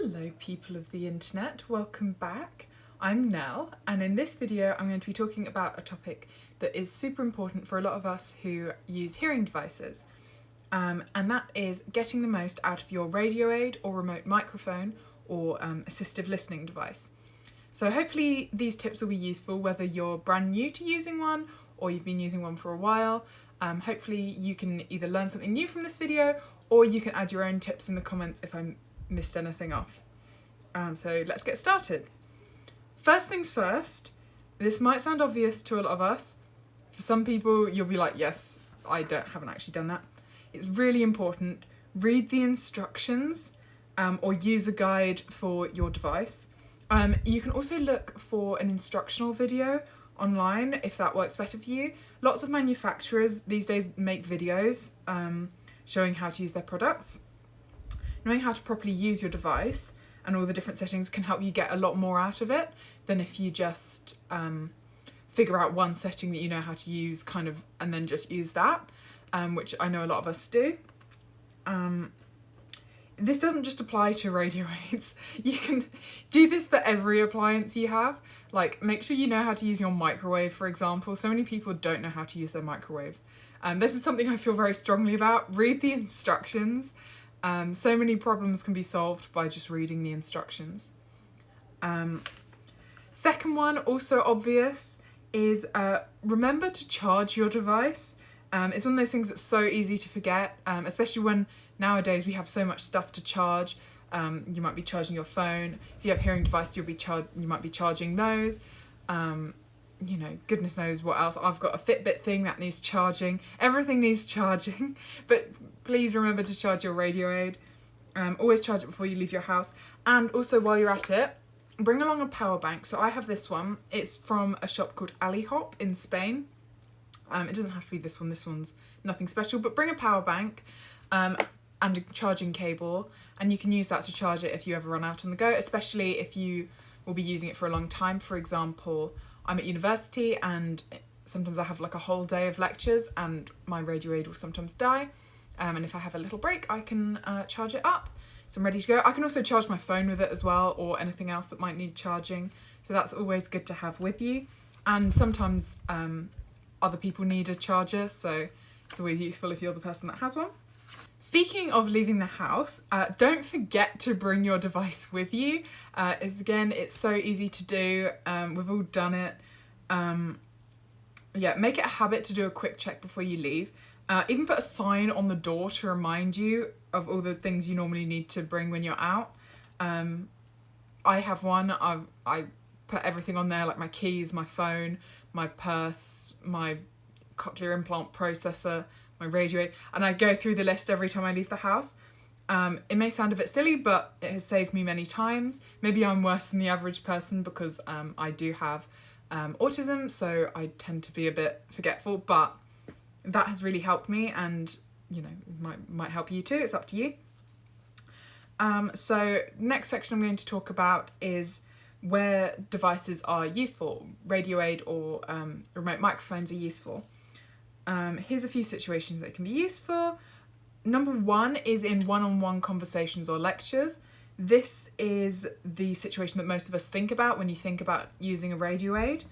Hello people of the internet, welcome back. I'm Nell, and in this video I'm going to be talking about a topic that is super important for a lot of us who use hearing devices, and that is getting the most out of your radio aid or remote microphone or assistive listening device. So hopefully these tips will be useful whether you're brand new to using one or you've been using one for a while. Hopefully you can either learn something new from this video or you can add your own tips in the comments if I missed anything off. So let's get started. First things first, this might sound obvious to a lot of us. For some people you'll be like, yes, I haven't actually done that. It's really important. Read the instructions or use a guide for your device. You can also look for an instructional video online if that works better for you. Lots of manufacturers these days make videos showing how to use their products. Knowing how to properly use your device and all the different settings can help you get a lot more out of it than if you just figure out one setting that you know how to use and then just use that, which I know a lot of us do. This doesn't just apply to radio aids. You can do this for every appliance you have. Like, make sure you know how to use your microwave, for example. So many people don't know how to use their microwaves. This is something I feel very strongly about. Read the instructions. So many problems can be solved by just reading the instructions. Second one, also obvious, is remember to charge your device. It's one of those things that's so easy to forget, especially when nowadays we have so much stuff to charge. You might be charging your phone. If you have a hearing device, you might be charging those. Goodness knows what else. I've got a Fitbit thing that needs charging. Everything needs charging, but please remember to charge your radio aid. Always charge it before you leave your house. And also while you're at it, bring along a power bank. So I have this one. It's from a shop called Hop in Spain. It doesn't have to be this one. This one's nothing special, but bring a power bank and a charging cable, and you can use that to charge it if you ever run out on the go, especially if you will be using it for a long time. For example, I'm at university and sometimes I have like a whole day of lectures and my radio aid will sometimes die. And if I have a little break, I can charge it up. So I'm ready to go. I can also charge my phone with it as well, or anything else that might need charging. So that's always good to have with you. And sometimes other people need a charger, so it's always useful if you're the person that has one. Speaking of leaving the house, don't forget to bring your device with you. It's so easy to do. We've all done it. Make it a habit to do a quick check before you leave. Even put a sign on the door to remind you of all the things you normally need to bring when you're out. I have one. I put everything on there, like my keys, my phone, my purse, my cochlear implant processor, my radio aid, and I go through the list every time I leave the house. It may sound a bit silly, but it has saved me many times. Maybe I'm worse than the average person because I do have autism, so I tend to be a bit forgetful, but that has really helped me, and might help you too. It's up to you. So next section I'm going to talk about is where devices are useful. Radio aid or remote microphones are useful. Here's a few situations that can be useful. Number one is in one-on-one conversations or lectures. This is the situation that most of us think about when you think about using a radio aid.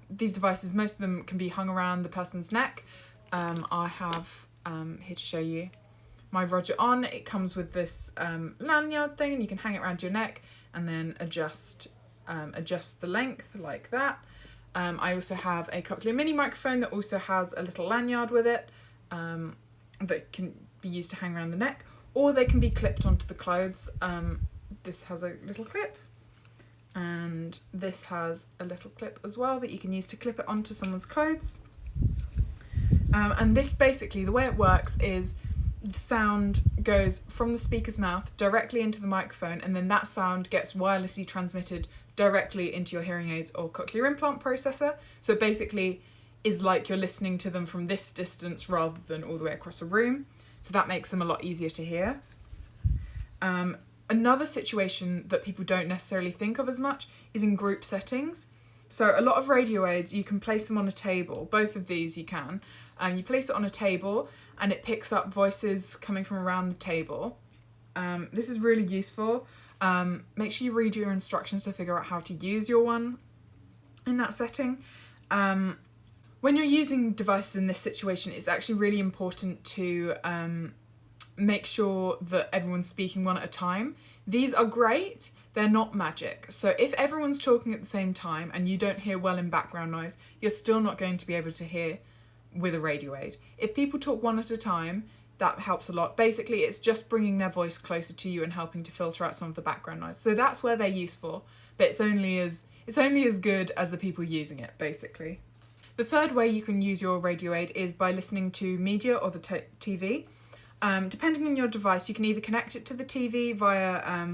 These devices, most of them can be hung around the person's neck. I have here to show you my Roger On. It comes with this lanyard thing, and you can hang it around your neck and then adjust the length like that. I also have a Cochlear mini microphone that also has a little lanyard with it that can be used to hang around the neck, or they can be clipped onto the clothes. This has a little clip, and this has a little clip as well that you can use to clip it onto someone's clothes. And this basically, the way it works is the sound goes from the speaker's mouth directly into the microphone, and then that sound gets wirelessly transmitted directly into your hearing aids or cochlear implant processor. So it basically is like you're listening to them from this distance rather than all the way across a room. So that makes them a lot easier to hear. Another situation that people don't necessarily think of as much is in group settings. So a lot of radio aids, you can place them on a table. Both of these you can. You place it on a table and it picks up voices coming from around the table. This is really useful. Make sure you read your instructions to figure out how to use your one in that setting. When you're using devices in this situation, it's actually really important to make sure that everyone's speaking one at a time. These are great, they're not magic. So if everyone's talking at the same time and you don't hear well in background noise, you're still not going to be able to hear with a radio aid. If people talk one at a time, that helps a lot. Basically, it's just bringing their voice closer to you and helping to filter out some of the background noise. So that's where they're useful, but it's only as good as the people using it, basically. The third way you can use your radio aid is by listening to media or the TV. Depending on your device, you can either connect it to the TV via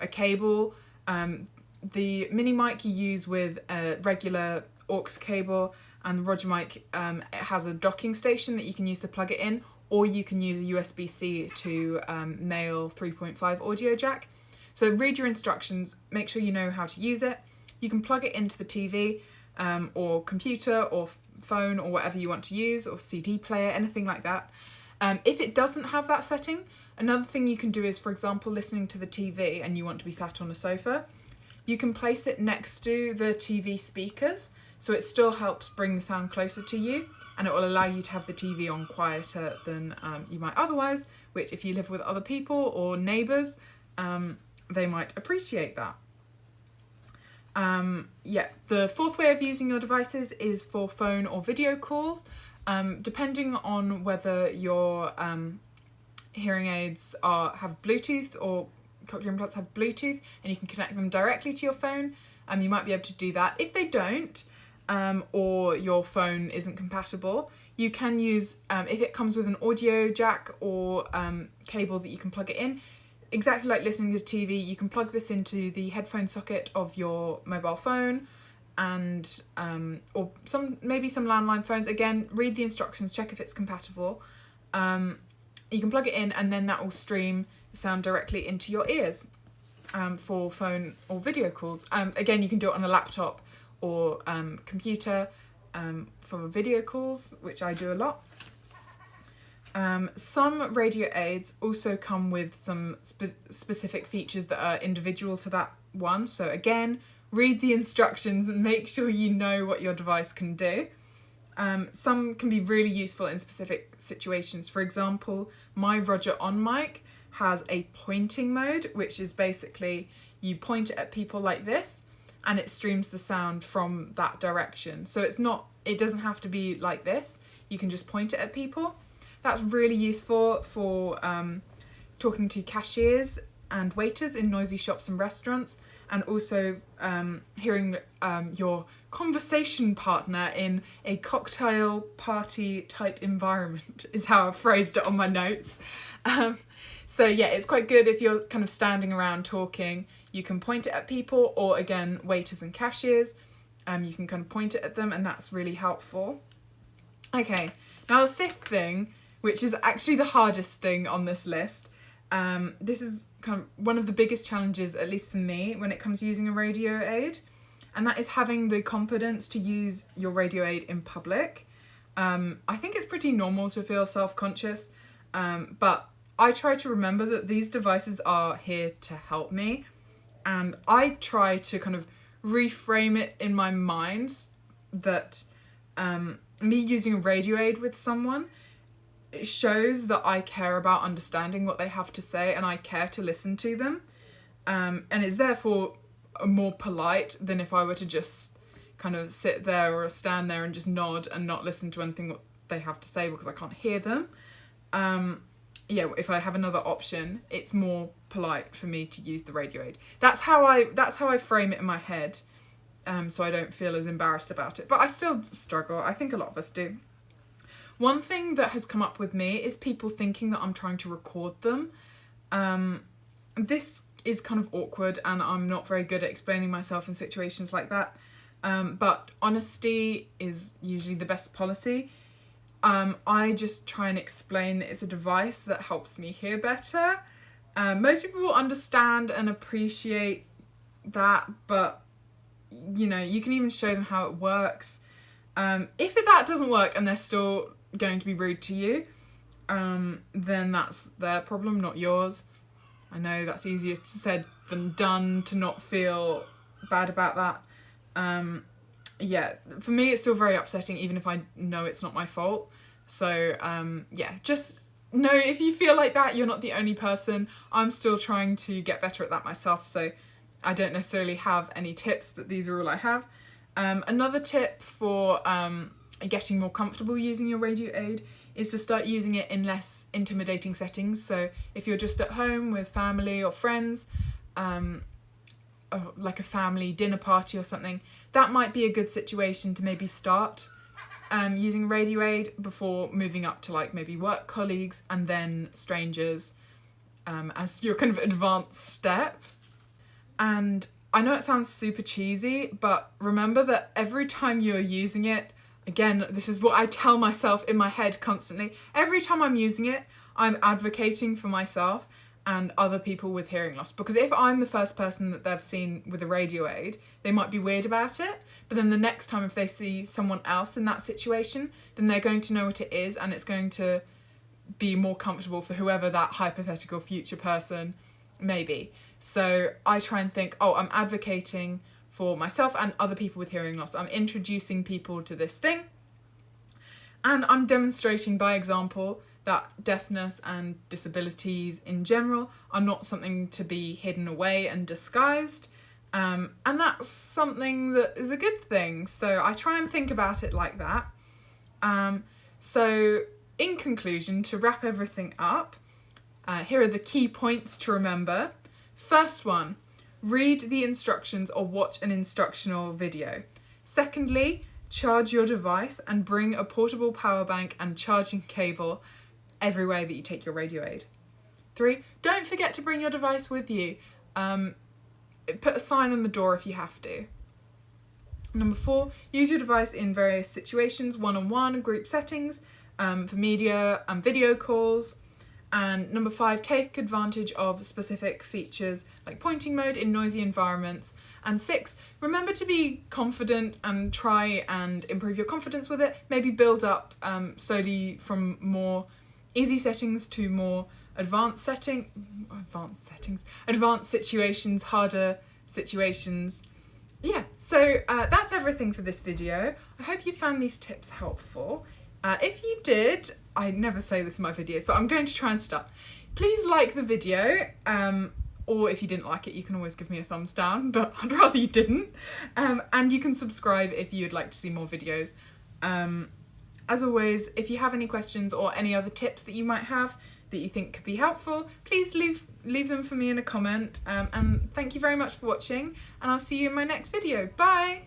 a cable. The mini mic you use with a regular aux cable, and the Roger mic it has a docking station that you can use to plug it in, or you can use a USB-C to male 3.5 audio jack. So read your instructions, make sure you know how to use it. You can plug it into the TV or computer or phone or whatever you want to use, or CD player, anything like that. If it doesn't have that setting, another thing you can do is, for example, listening to the TV and you want to be sat on a sofa, you can place it next to the TV speakers, so it still helps bring the sound closer to you, and it will allow you to have the TV on quieter than you might otherwise, which if you live with other people or neighbours, they might appreciate that. The fourth way of using your devices is for phone or video calls. Depending on whether your hearing aids have Bluetooth or cochlear implants have Bluetooth and you can connect them directly to your phone, you might be able to do that. If they don't, or your phone isn't compatible, you can use, if it comes with an audio jack or cable that you can plug it in, exactly like listening to TV, you can plug this into the headphone socket of your mobile phone, and or maybe some landline phones. Again, read the instructions, check if it's compatible. You can plug it in, and then that will stream the sound directly into your ears for phone or video calls. Again, you can do it on a laptop or computer for video calls, which I do a lot. Some radio aids also come with some specific features that are individual to that one. So again, read the instructions and make sure you know what your device can do. Some can be really useful in specific situations. For example, my Roger On mic has a pointing mode, which is basically you point it at people like this and it streams the sound from that direction. So it doesn't have to be like this. You can just point it at people. That's really useful for talking to cashiers and waiters in noisy shops and restaurants, and also hearing your conversation partner in a cocktail party type environment is how I've phrased it on my notes. So yeah, it's quite good if you're kind of standing around talking. You can point it at people, or again, waiters and cashiers. You can kind of point it at them, and that's really helpful. Okay, now the fifth thing, which is actually the hardest thing on this list. This is kind of one of the biggest challenges, at least for me, when it comes to using a radio aid, and that is having the confidence to use your radio aid in public. I think it's pretty normal to feel self-conscious, but I try to remember that these devices are here to help me, and I try to kind of reframe it in my mind that me using a radio aid with someone, it shows that I care about understanding what they have to say and I care to listen to them. And it's therefore more polite than if I were to just kind of sit there or stand there and just nod and not listen to anything what they have to say because I can't hear them. If I have another option, it's more polite for me to use the radio aid. That's how I frame it in my head, so I don't feel as embarrassed about it. But I still struggle. I think a lot of us do. One thing that has come up with me is people thinking that I'm trying to record them. This is kind of awkward, and I'm not very good at explaining myself in situations like that. But honesty is usually the best policy. I just try and explain that it's a device that helps me hear better. Most people will understand and appreciate that, but you know, you can even show them how it works. If that doesn't work and they're still going to be rude to you, then that's their problem, not yours. I know that's easier said than done to not feel bad about that. Yeah, for me it's still very upsetting even if I know it's not my fault. So yeah, just know if you feel like that, you're not the only person. I'm still trying to get better at that myself, so I don't necessarily have any tips, but these are all I have. Another tip for getting more comfortable using your radio aid is to start using it in less intimidating settings. So if you're just at home with family or friends, like a family dinner party or something, that might be a good situation to maybe start using radio aid before moving up to like maybe work colleagues and then strangers as your kind of advanced step. And I know it sounds super cheesy, but remember that every time you're using it, again, this is what I tell myself in my head constantly, every time I'm using it, I'm advocating for myself and other people with hearing loss. Because if I'm the first person that they've seen with a radio aid, they might be weird about it, but then the next time if they see someone else in that situation, then they're going to know what it is, and it's going to be more comfortable for whoever that hypothetical future person may be. So I try and think, oh, I'm advocating for myself and other people with hearing loss. I'm introducing people to this thing, and I'm demonstrating by example that deafness and disabilities in general are not something to be hidden away and disguised, and that's something that is a good thing. So I try and think about it like that. So in conclusion, to wrap everything up, here are the key points to remember. First one, read the instructions or watch an instructional video. Secondly, charge your device and bring a portable power bank and charging cable everywhere that you take your radio aid. 3, don't forget to bring your device with you. Put a sign on the door if you have to. Number 4, use your device in various situations, one-on-one, group settings, for media and video calls. And number 5, take advantage of specific features like pointing mode in noisy environments. And 6, remember to be confident and try and improve your confidence with it. Maybe build up slowly from more easy settings to more advanced situations, harder situations. Yeah, so that's everything for this video. I hope you found these tips helpful. If you did, I never say this in my videos, but I'm going to try and start. Please like the video, or if you didn't like it, you can always give me a thumbs down, but I'd rather you didn't. And you can subscribe if you'd like to see more videos. As always, if you have any questions or any other tips that you might have that you think could be helpful, please leave them for me in a comment. And thank you very much for watching, and I'll see you in my next video. Bye!